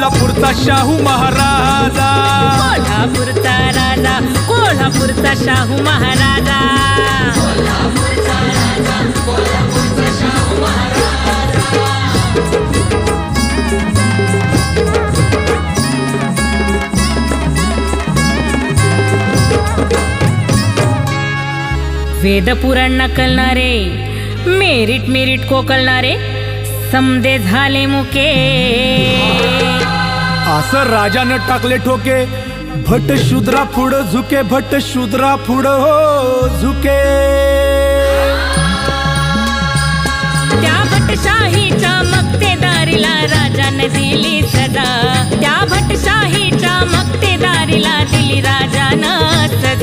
कोल्हापूरचा शाहू महाराजा, कोल्हापूरचा राजा, कोल्हापूरचा शाहू महाराजा, कोल्हापूरचा राजा, कोल्हापूरचा शाहू महाराजा. वेद पुराण नकलणारे, मेरिट मेरिट कोकलणारे, समदे झाले मुके. असं राजानं टाकले ठोके, भट शूद्रा पुढं झुके, भट शूद्रा पुढं हो झुके. त्या भटशाहीच्या मक्तेदारीला राजाने दिली सजा, त्या भटशाहीच्या मक्तेदारीला दिली राजानं सजा.